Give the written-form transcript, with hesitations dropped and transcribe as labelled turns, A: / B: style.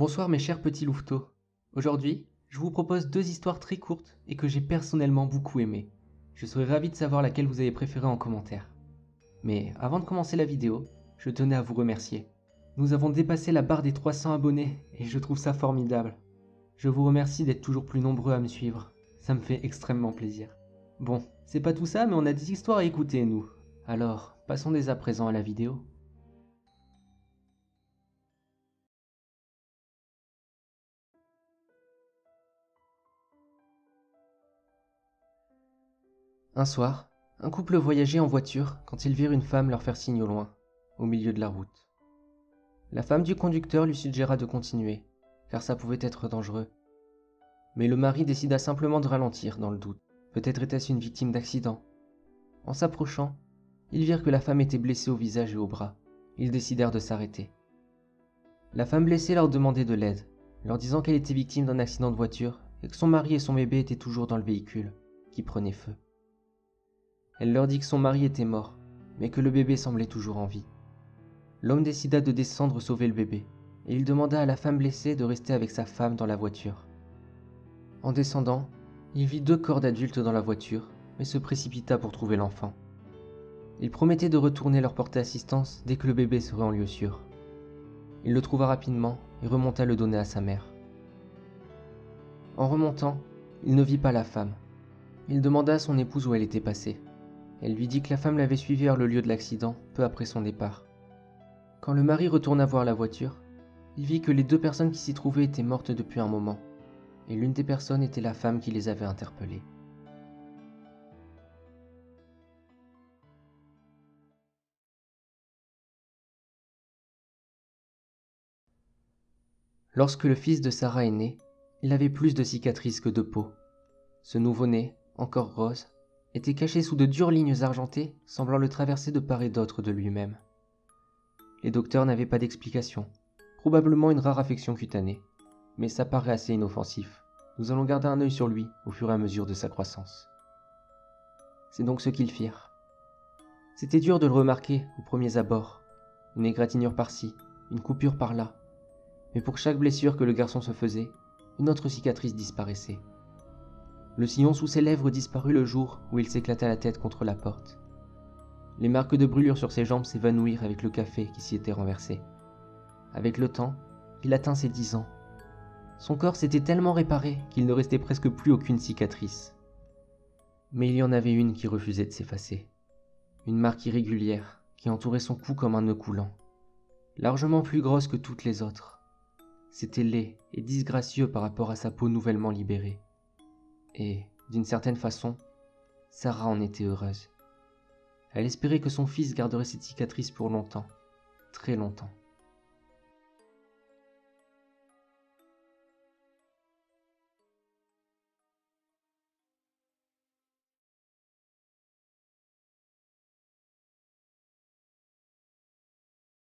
A: Bonsoir mes chers petits louveteaux. Aujourd'hui, je vous propose deux histoires très courtes et que j'ai personnellement beaucoup aimées. Je serais ravi de savoir laquelle vous avez préférée en commentaire. Mais avant de commencer la vidéo, je tenais à vous remercier. Nous avons dépassé la barre des 300 abonnés et je trouve ça formidable. Je vous remercie d'être toujours plus nombreux à me suivre. Ça me fait extrêmement plaisir. Bon, c'est pas tout ça, mais on a des histoires à écouter, nous. Alors, passons dès à présent à la vidéo. Un soir, un couple voyageait en voiture quand ils virent une femme leur faire signe au loin, au milieu de la route. La femme du conducteur lui suggéra de continuer, car ça pouvait être dangereux. Mais le mari décida simplement de ralentir dans le doute. Peut-être était-ce une victime d'accident. En s'approchant, ils virent que la femme était blessée au visage et au bras. Ils décidèrent de s'arrêter. La femme blessée leur demandait de l'aide, leur disant qu'elle était victime d'un accident de voiture et que son mari et son bébé étaient toujours dans le véhicule, qui prenait feu. Elle leur dit que son mari était mort, mais que le bébé semblait toujours en vie. L'homme décida de descendre sauver le bébé, et il demanda à la femme blessée de rester avec sa femme dans la voiture. En descendant, il vit deux corps d'adultes dans la voiture, mais se précipita pour trouver l'enfant. Il promettait de retourner leur porter assistance dès que le bébé serait en lieu sûr. Il le trouva rapidement et remonta le donner à sa mère. En remontant, il ne vit pas la femme. Il demanda à son épouse où elle était passée. Elle lui dit que la femme l'avait suivi vers le lieu de l'accident peu après son départ. Quand le mari retourna voir la voiture, il vit que les deux personnes qui s'y trouvaient étaient mortes depuis un moment, et l'une des personnes était la femme qui les avait interpellées. Lorsque le fils de Sarah est né, il avait plus de cicatrices que de peau. Ce nouveau-né, encore rose, était caché sous de dures lignes argentées, semblant le traverser de part et d'autre de lui-même. Les docteurs n'avaient pas d'explication, probablement une rare affection cutanée, mais ça paraît assez inoffensif. Nous allons garder un œil sur lui au fur et à mesure de sa croissance. C'est donc ce qu'ils firent. C'était dur de le remarquer aux premiers abords, une égratignure par-ci, une coupure par-là, mais pour chaque blessure que le garçon se faisait, une autre cicatrice disparaissait. Le sillon sous ses lèvres disparut le jour où il s'éclata la tête contre la porte. Les marques de brûlure sur ses jambes s'évanouirent avec le café qui s'y était renversé. Avec le temps, il atteint ses 10 ans. Son corps s'était tellement réparé qu'il ne restait presque plus aucune cicatrice. Mais il y en avait une qui refusait de s'effacer. Une marque irrégulière qui entourait son cou comme un nœud coulant. Largement plus grosse que toutes les autres. C'était laid et disgracieux par rapport à sa peau nouvellement libérée. Et, d'une certaine façon, Sarah en était heureuse. Elle espérait que son fils garderait cette cicatrice pour longtemps, très longtemps.